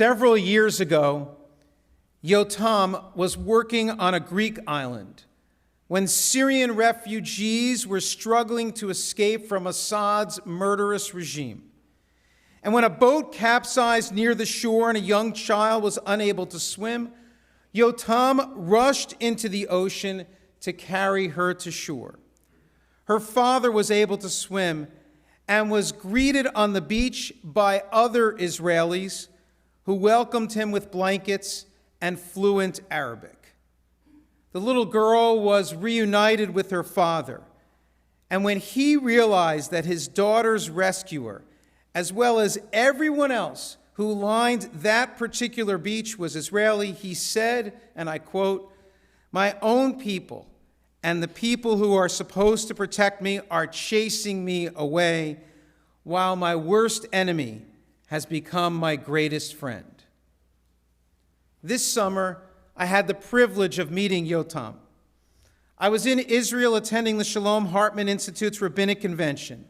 Several years ago, Yotam was working on a Greek island when Syrian refugees were struggling to escape from Assad's murderous regime. And when a boat capsized near the shore and a young child was unable to swim, Yotam rushed into the ocean to carry her to shore. Her father was able to swim and was greeted on the beach by other Israelis who welcomed him with blankets and fluent Arabic. The little girl was reunited with her father, and when he realized that his daughter's rescuer, as well as everyone else who lined that particular beach, was Israeli, he said, and I quote, "My own people and the people who are supposed to protect me are chasing me away, while my worst enemy has become my greatest friend." This summer, I had the privilege of meeting Yotam. I was in Israel attending the Shalom Hartman Institute's Rabbinic Convention,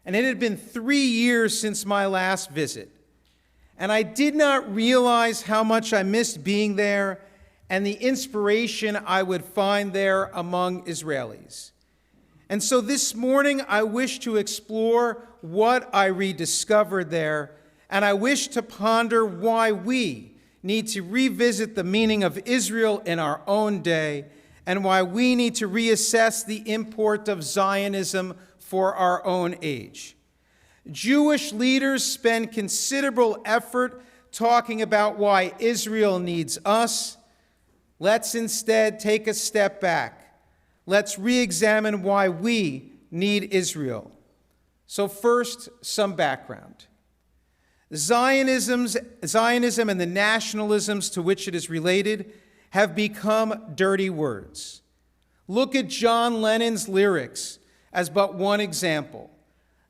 and it had been 3 years since my last visit. And I did not realize how much I missed being there and the inspiration I would find there among Israelis. And so this morning, I wish to explore what I rediscovered there, and I wish to ponder why we need to revisit the meaning of Israel in our own day, and why we need to reassess the import of Zionism for our own age. Jewish leaders spend considerable effort talking about why Israel needs us. Let's instead take a step back. Let's re-examine why we need Israel. So first, some background. Zionism and the nationalisms to which it is related have become dirty words. Look at John Lennon's lyrics as but one example.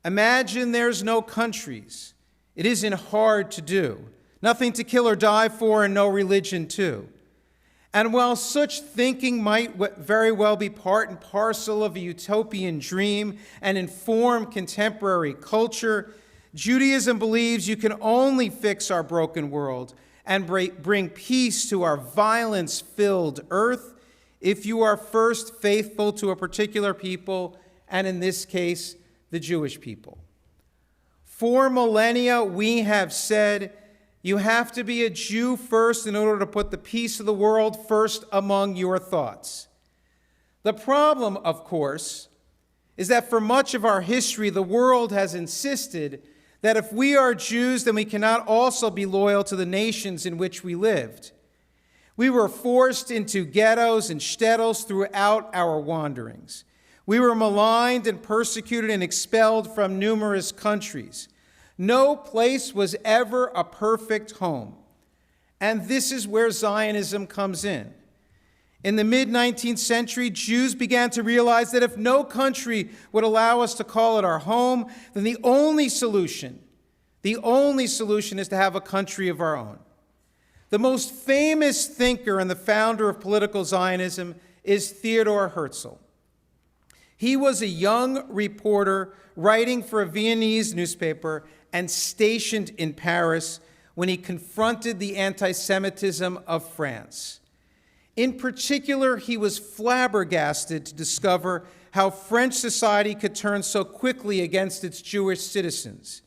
Imagine there's no countries. It isn't hard to do. Nothing to kill or die for, and no religion too. And while such thinking might very well be part and parcel of a utopian dream and inform contemporary culture, Judaism believes you can only fix our broken world and bring peace to our violence-filled earth if you are first faithful to a particular people, and in this case, the Jewish people. For millennia, we have said, you have to be a Jew first in order to put the peace of the world first among your thoughts. The problem, of course, is that for much of our history, the world has insisted that if we are Jews, then we cannot also be loyal to the nations in which we lived. We were forced into ghettos and shtetls throughout our wanderings. We were maligned and persecuted and expelled from numerous countries. No place was ever a perfect home. And this is where Zionism comes in. In the mid-19th century, Jews began to realize that if no country would allow us to call it our home, then the only solution is to have a country of our own. The most famous thinker and the founder of political Zionism is Theodor Herzl. He was a young reporter writing for a Viennese newspaper and stationed in Paris when he confronted the anti-Semitism of France. In particular, he was flabbergasted to discover how French society could turn so quickly against its Jewish citizens.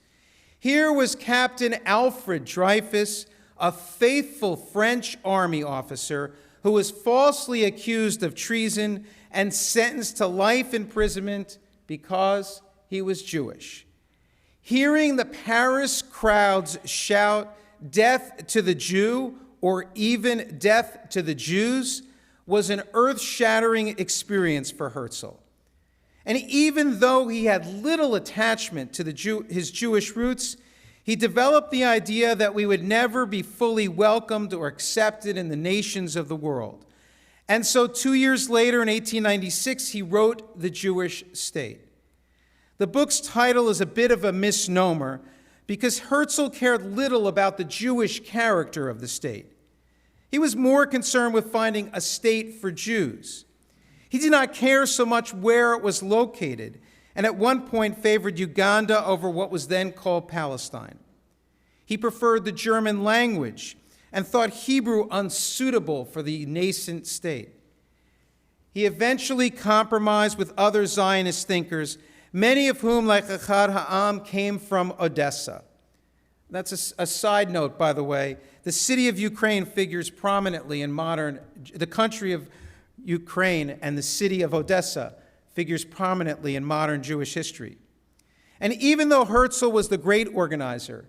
Here was Captain Alfred Dreyfus, a faithful French army officer who was falsely accused of treason and sentenced to life imprisonment because he was Jewish. Hearing the Paris crowds shout, "Death to the Jew," or even "Death to the Jews," was an earth-shattering experience for Herzl. And even though he had little attachment to his Jewish roots, he developed the idea that we would never be fully welcomed or accepted in the nations of the world. And so 2 years later, in 1896, he wrote The Jewish State. The book's title is a bit of a misnomer because Herzl cared little about the Jewish character of the state. He was more concerned with finding a state for Jews. He did not care so much where it was located, and at one point favored Uganda over what was then called Palestine. He He preferred the German language and thought Hebrew unsuitable for the nascent state. He eventually compromised with other Zionist thinkers, many of whom, like Echad Ha'am, came from Odessa. That's a side note, by the way. The city of Ukraine figures prominently in the country of Ukraine and the city of Odessa figures prominently in modern Jewish history. And even though Herzl was the great organizer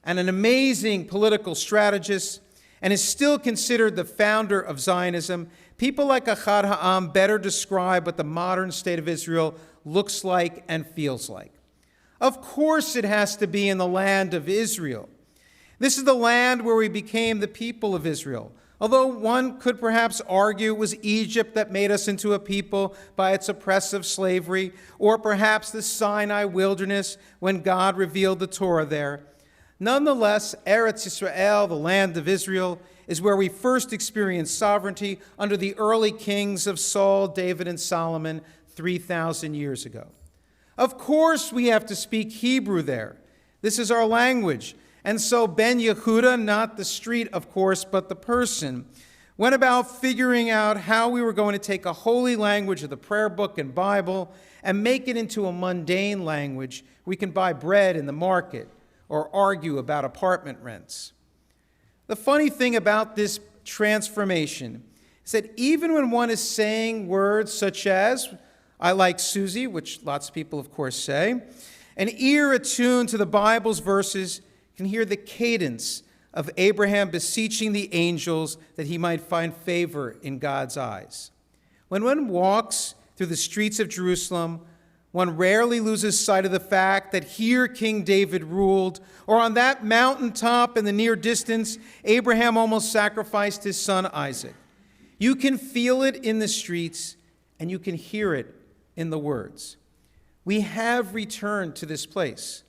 and an amazing political strategist and is still considered the founder of Zionism, people like Echad Ha'am better describe what the modern state of Israel looks like and feels like. Of course it has to be in the land of Israel. This is the land where we became the people of Israel. Although one could perhaps argue it was Egypt that made us into a people by its oppressive slavery, or perhaps the Sinai wilderness when God revealed the Torah there. Nonetheless, Eretz Yisrael, the land of Israel, is where we first experienced sovereignty under the early kings of Saul, David, and Solomon 3,000 years ago. Of course, we have to speak Hebrew there. This is our language. And so Ben Yehuda, not the street, of course, but the person, went about figuring out how we were going to take a holy language of the prayer book and Bible and make it into a mundane language we can buy bread in the market or argue about apartment rents. The funny thing about this transformation is that even when one is saying words such as, I like Susie, which lots of people, of course, say, an ear attuned to the Bible's verses can hear the cadence of Abraham beseeching the angels that he might find favor in God's eyes. When one walks through the streets of Jerusalem, one rarely loses sight of the fact that here King David ruled, or on that mountaintop in the near distance, Abraham almost sacrificed his son Isaac. You can feel it in the streets, and you can hear it in the words. We have returned to this place.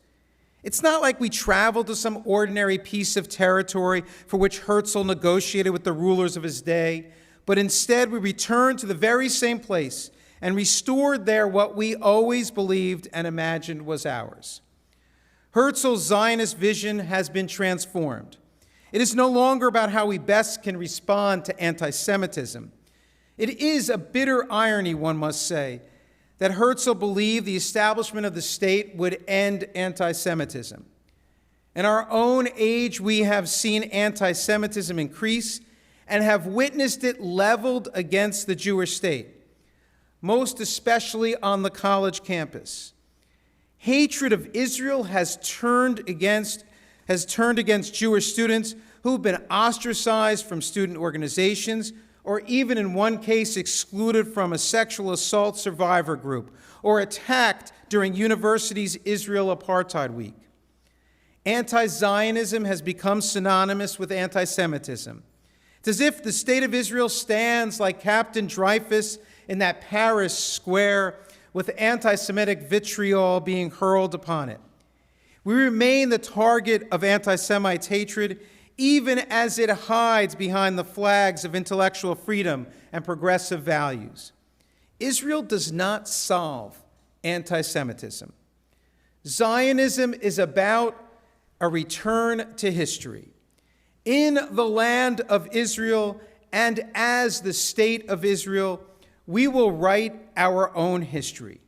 It's not like we traveled to some ordinary piece of territory for which Herzl negotiated with the rulers of his day, but instead we returned to the very same place and restored there what we always believed and imagined was ours. Herzl's Zionist vision has been transformed. It is no longer about how we best can respond to anti-Semitism. It is a bitter irony, one must say, that Herzl believed the establishment of the state would end anti-Semitism. In our own age, we have seen anti-Semitism increase and have witnessed it leveled against the Jewish state, most especially on the college campus. Hatred of Israel has turned against Jewish students who've been ostracized from student organizations, or even in one case excluded from a sexual assault survivor group, or attacked during university's Israel Apartheid Week. Anti-Zionism has become synonymous with anti-Semitism. It's as if the state of Israel stands like Captain Dreyfus in that Paris square with anti-Semitic vitriol being hurled upon it. We remain the target of anti-Semite hatred even as it hides behind the flags of intellectual freedom and progressive values. Israel does not solve anti-Semitism. Zionism is about a return to history. In the land of Israel and as the state of Israel, we will write our own history.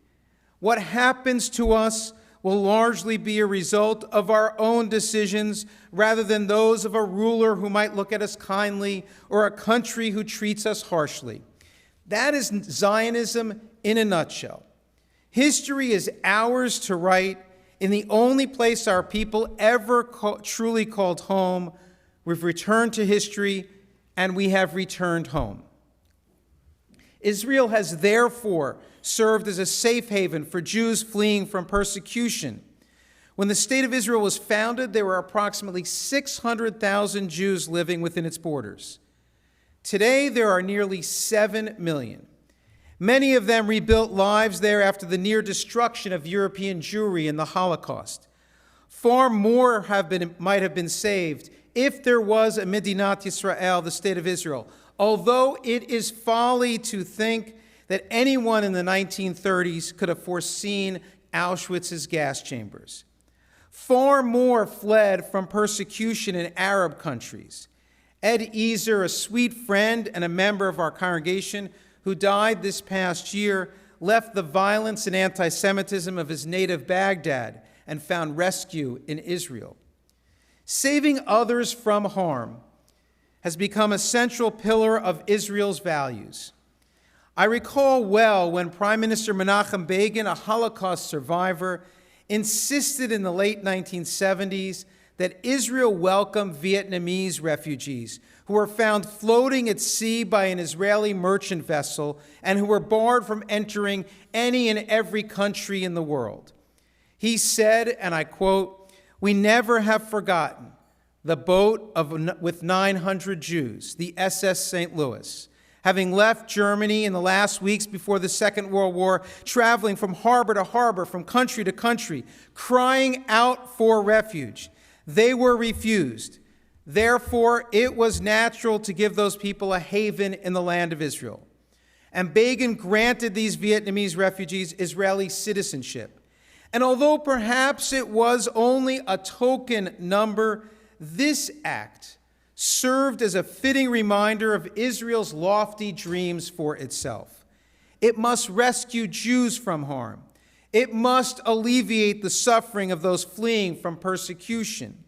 What happens to us will largely be a result of our own decisions rather than those of a ruler who might look at us kindly or a country who treats us harshly. That is Zionism in a nutshell. History is ours to write in the only place our people ever truly called home. We've returned to history and we have returned home. Israel has therefore served as a safe haven for Jews fleeing from persecution. When the state of Israel was founded, there were approximately 600,000 Jews living within its borders. Today, there are nearly 7 million. Many of them rebuilt lives there after the near destruction of European Jewry in the Holocaust. Far more might have been saved if there was a Medinat Yisrael, the state of Israel, although it is folly to think that anyone in the 1930s could have foreseen Auschwitz's gas chambers. Far more fled from persecution in Arab countries. Ed Ezer, a sweet friend and a member of our congregation who died this past year, left the violence and anti-Semitism of his native Baghdad and found rescue in Israel. Saving others from harm has become a central pillar of Israel's values. I recall well when Prime Minister Menachem Begin, a Holocaust survivor, insisted in the late 1970s that Israel welcome Vietnamese refugees who were found floating at sea by an Israeli merchant vessel and who were barred from entering any and every country in the world. He said, and I quote, "We never have forgotten the boat with 900 Jews, the SS St. Louis, having left Germany in the last weeks before the Second World War, traveling from harbor to harbor, from country to country, crying out for refuge. They were refused. Therefore, it was natural to give those people a haven in the land of Israel. And Begin granted these Vietnamese refugees Israeli citizenship. And although perhaps it was only a token number, this act served as a fitting reminder of Israel's lofty dreams for itself. It must rescue Jews from harm. It must alleviate the suffering of those fleeing from persecution.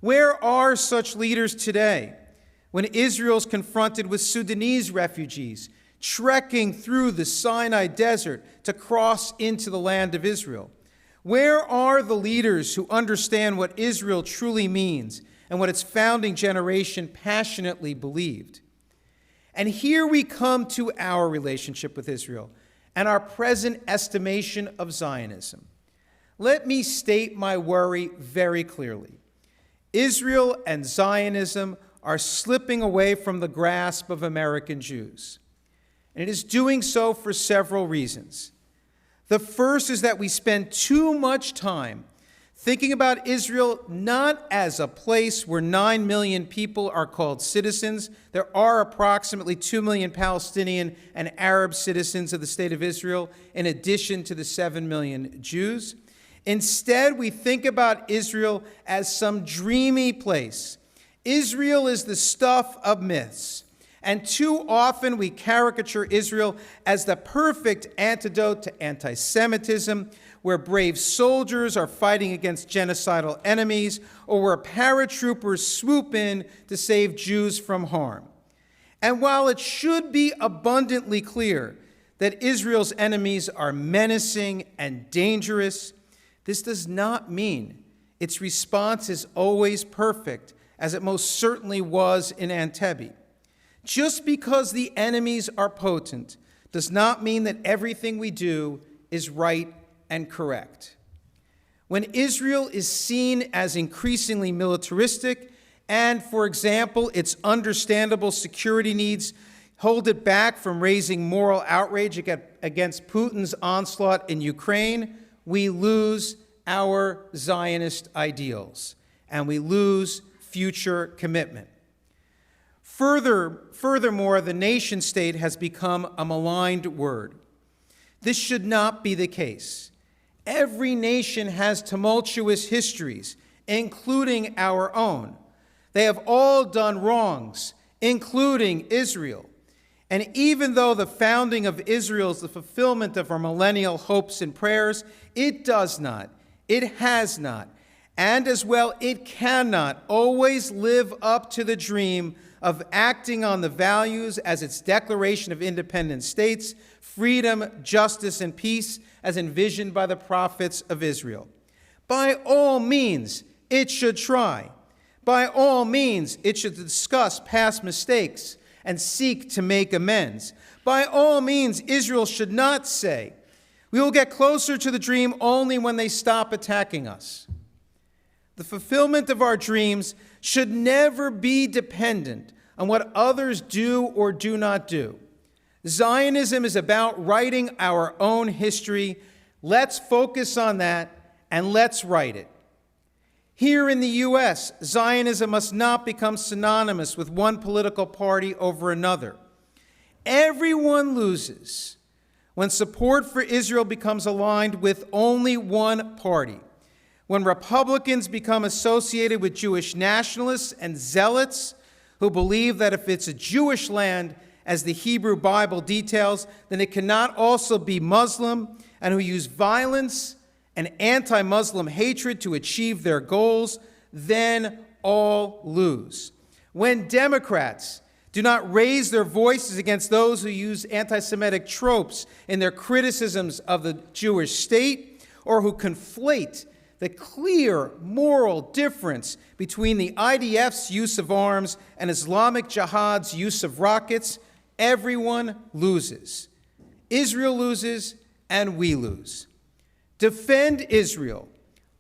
Where are such leaders today when Israel is confronted with Sudanese refugees trekking through the Sinai desert to cross into the land of Israel? Where are the leaders who understand what Israel truly means and what its founding generation passionately believed? And here we come to our relationship with Israel and our present estimation of Zionism. Let me state my worry very clearly. Israel and Zionism are slipping away from the grasp of American Jews. And it is doing so for several reasons. The first is that we spend too much time thinking about Israel not as a place where 9 million people are called citizens. There are approximately 2 million Palestinian and Arab citizens of the state of Israel, in addition to the 7 million Jews. Instead, we think about Israel as some dreamy place. Israel is the stuff of myths. And too often we caricature Israel as the perfect antidote to anti-Semitism, where brave soldiers are fighting against genocidal enemies, or where paratroopers swoop in to save Jews from harm. And while it should be abundantly clear that Israel's enemies are menacing and dangerous, this does not mean its response is always perfect, as it most certainly was in Entebbe. Just because the enemies are potent does not mean that everything we do is right and correct. When Israel is seen as increasingly militaristic and, for example, its understandable security needs hold it back from raising moral outrage against Putin's onslaught in Ukraine, we lose our Zionist ideals and we lose future commitment. Furthermore, the nation state has become a maligned word. This should not be the case. Every nation has tumultuous histories, including our own. They have all done wrongs, including Israel. And even though the founding of Israel is the fulfillment of our millennial hopes and prayers, it does not, it has not, and as well it cannot always live up to the dream of acting on the values as its declaration of independent states, freedom, justice, and peace as envisioned by the prophets of Israel. By all means, it should try. By all means, it should discuss past mistakes and seek to make amends. By all means, Israel should not say, "We will get closer to the dream only when they stop attacking us." The fulfillment of our dreams should never be dependent on what others do or do not do. Zionism is about writing our own history. Let's focus on that and let's write it. Here in the U.S., Zionism must not become synonymous with one political party over another. Everyone loses when support for Israel becomes aligned with only one party. When Republicans become associated with Jewish nationalists and zealots who believe that if it's a Jewish land, as the Hebrew Bible details, then it cannot also be Muslim, and who use violence and anti-Muslim hatred to achieve their goals, then all lose. When Democrats do not raise their voices against those who use anti-Semitic tropes in their criticisms of the Jewish state, or who conflate the clear moral difference between the IDF's use of arms and Islamic Jihad's use of rockets, everyone loses. Israel loses, and we lose. Defend Israel.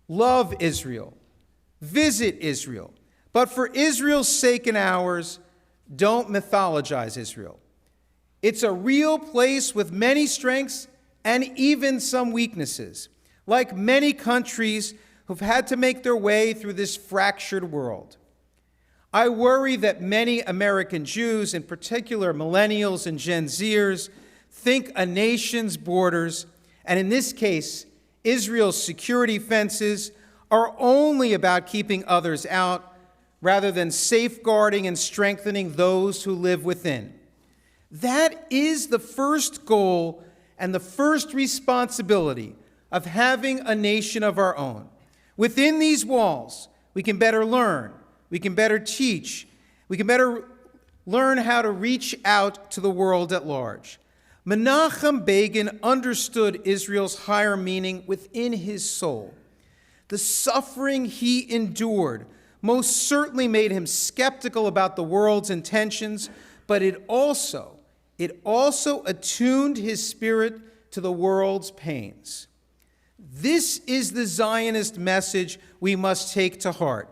Love Israel. Visit Israel. But for Israel's sake and ours, don't mythologize Israel. It's a real place with many strengths and even some weaknesses, like many countries who've had to make their way through this fractured world. I worry that many American Jews, in particular millennials and Gen Zers, think a nation's borders, and in this case, Israel's security fences, are only about keeping others out, rather than safeguarding and strengthening those who live within. That is the first goal and the first responsibility of having a nation of our own. Within these walls, we can better learn, we can better teach, we can better learn how to reach out to the world at large. Menachem Begin understood Israel's higher meaning within his soul. The suffering he endured most certainly made him skeptical about the world's intentions, but it also attuned his spirit to the world's pains. This is the Zionist message we must take to heart.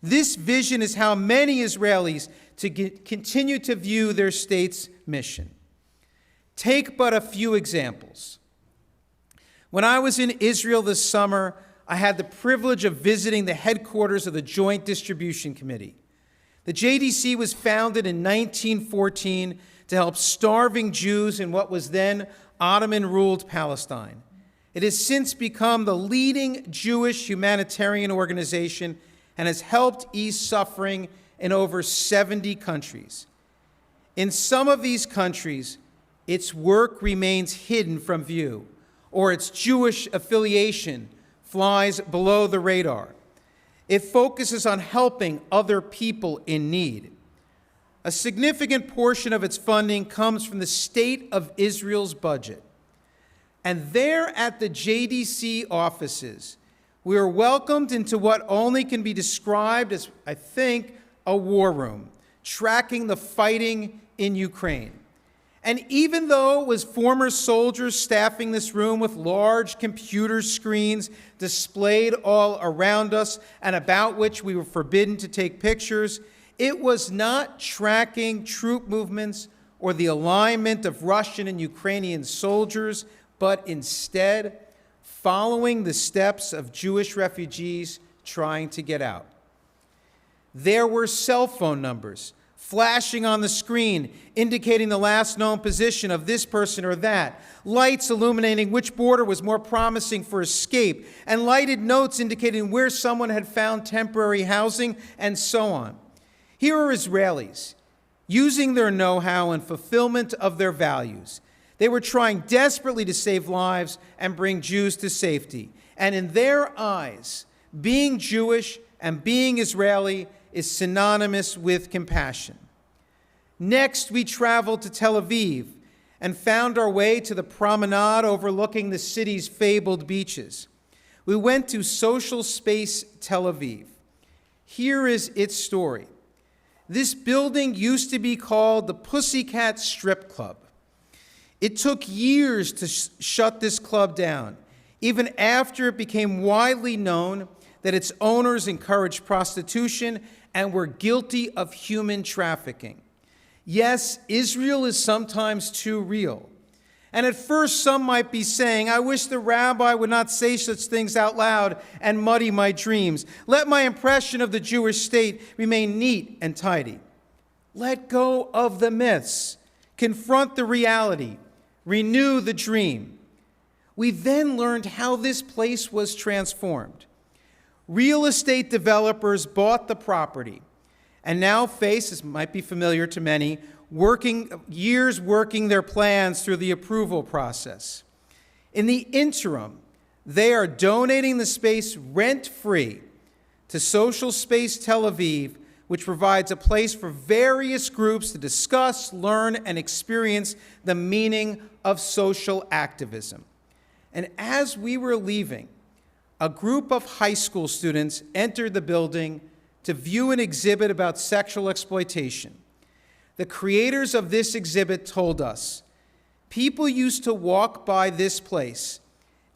This vision is how many Israelis continue to view their state's mission. Take but a few examples. When I was in Israel this summer, I had the privilege of visiting the headquarters of the Joint Distribution Committee. The JDC was founded in 1914 to help starving Jews in what was then Ottoman-ruled Palestine. It has since become the leading Jewish humanitarian organization and has helped ease suffering in over 70 countries. In some of these countries, its work remains hidden from view, or its Jewish affiliation flies below the radar. It focuses on helping other people in need. A significant portion of its funding comes from the State of Israel's budget. And there at the JDC offices, we are welcomed into what only can be described as, I think, a war room, tracking the fighting in Ukraine. And even though it was former soldiers staffing this room with large computer screens displayed all around us and about which we were forbidden to take pictures, it was not tracking troop movements or the alignment of Russian and Ukrainian soldiers, but instead following the steps of Jewish refugees trying to get out. There were cell phone numbers flashing on the screen, indicating the last known position of this person or that, lights illuminating which border was more promising for escape, and lighted notes indicating where someone had found temporary housing, and so on. Here are Israelis using their know-how and fulfillment of their values. They were trying desperately to save lives and bring Jews to safety. And in their eyes, being Jewish and being Israeli is synonymous with compassion. Next, we traveled to Tel Aviv and found our way to the promenade overlooking the city's fabled beaches. We went to Social Space Tel Aviv. Here is its story. This building used to be called the Pussycat Strip Club. It took years to shut this club down, even after it became widely known that its owners encouraged prostitution and were guilty of human trafficking. Yes, Israel is sometimes too real. And at first some might be saying, I wish the rabbi would not say such things out loud and muddy my dreams. Let my impression of the Jewish state remain neat and tidy. Let go of the myths. Confront the reality. Renew the dream. We then learned how this place was transformed. Real estate developers bought the property and now face, this might be familiar to many, years working their plans through the approval process. In the interim, they are donating the space rent-free to Social Space Tel Aviv, which provides a place for various groups to discuss, learn, and experience the meaning of social activism. And as we were leaving, a group of high school students entered the building to view an exhibit about sexual exploitation. The creators of this exhibit told us, people used to walk by this place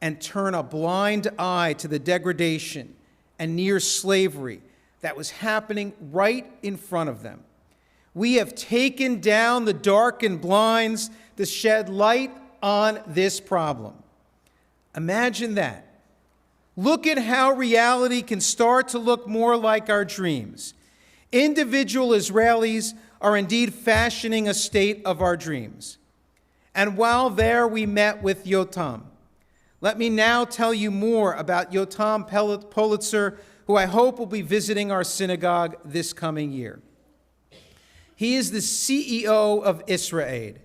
and turn a blind eye to the degradation and near slavery that was happening right in front of them. We have taken down the darkened blinds to shed light on this problem. Imagine that. Look at how reality can start to look more like our dreams. Individual Israelis are indeed fashioning a state of our dreams. And while there, we met with Yotam. Let me now tell you more about Yotam Politzer, who I hope will be visiting our synagogue this coming year. He is the CEO of Israel.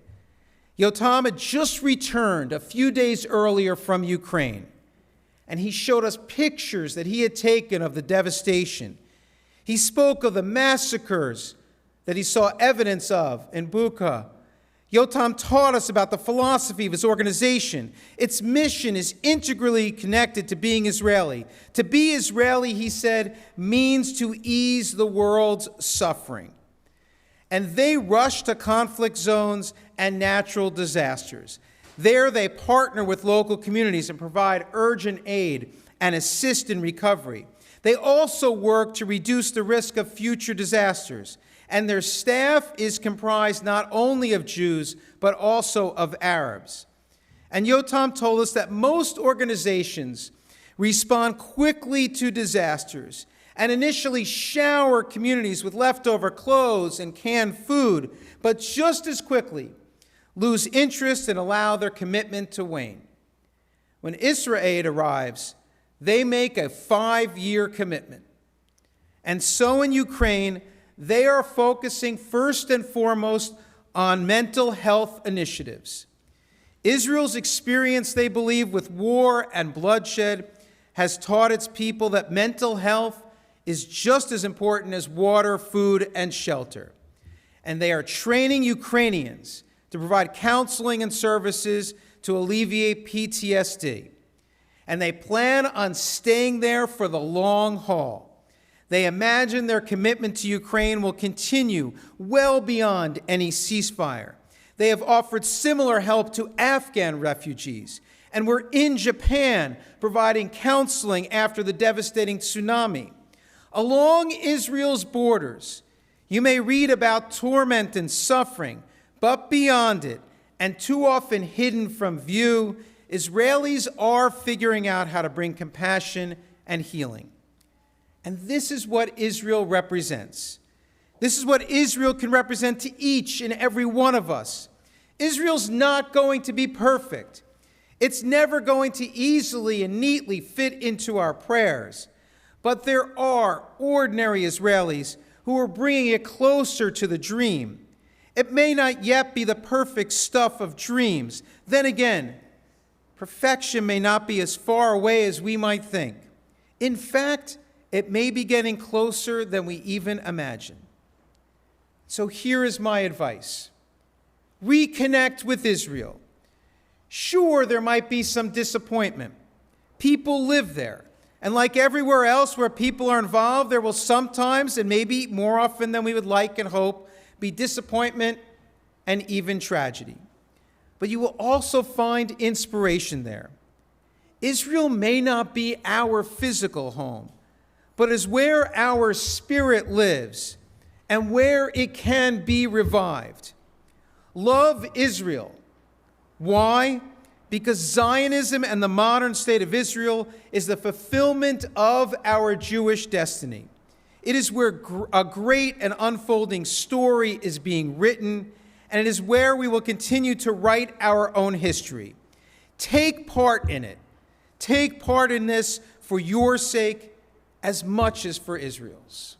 Yotam had just returned a few days earlier from Ukraine, and he showed us pictures that he had taken of the devastation. He spoke of the massacres that he saw evidence of in Bucha. Yotam taught us about the philosophy of his organization. Its mission is integrally connected to being Israeli. To be Israeli, he said, means to ease the world's suffering. And they rush to conflict zones and natural disasters. There they partner with local communities and provide urgent aid and assist in recovery. They also work to reduce the risk of future disasters. And their staff is comprised not only of Jews, but also of Arabs. And Yotam told us that most organizations respond quickly to disasters and initially shower communities with leftover clothes and canned food, but just as quickly lose interest and allow their commitment to wane. When Israel arrives, they make a 5-year commitment. And so in Ukraine, they are focusing first and foremost on mental health initiatives. Israel's experience, they believe, with war and bloodshed has taught its people that mental health is just as important as water, food, and shelter. And they are training Ukrainians to provide counseling and services to alleviate PTSD. And they plan on staying there for the long haul. They imagine their commitment to Ukraine will continue well beyond any ceasefire. They have offered similar help to Afghan refugees, and were in Japan providing counseling after the devastating tsunami. Along Israel's borders, you may read about torment and suffering, but beyond it, and too often hidden from view, Israelis are figuring out how to bring compassion and healing. And this is what Israel represents. This is what Israel can represent to each and every one of us. Israel's not going to be perfect. It's never going to easily and neatly fit into our prayers. But there are ordinary Israelis who are bringing it closer to the dream. It may not yet be the perfect stuff of dreams. Then again, perfection may not be as far away as we might think. In fact, it may be getting closer than we even imagine. So here is my advice. Reconnect with Israel. Sure, there might be some disappointment. People live there. And like everywhere else where people are involved, there will sometimes, and maybe more often than we would like and hope, be disappointment and even tragedy. But you will also find inspiration there. Israel may not be our physical home, but is where our spirit lives and where it can be revived. Love Israel. Why? Because Zionism and the modern state of Israel is the fulfillment of our Jewish destiny. It is where a great and unfolding story is being written, and it is where we will continue to write our own history. Take part in it. Take part in this for your sake as much as for Israel's.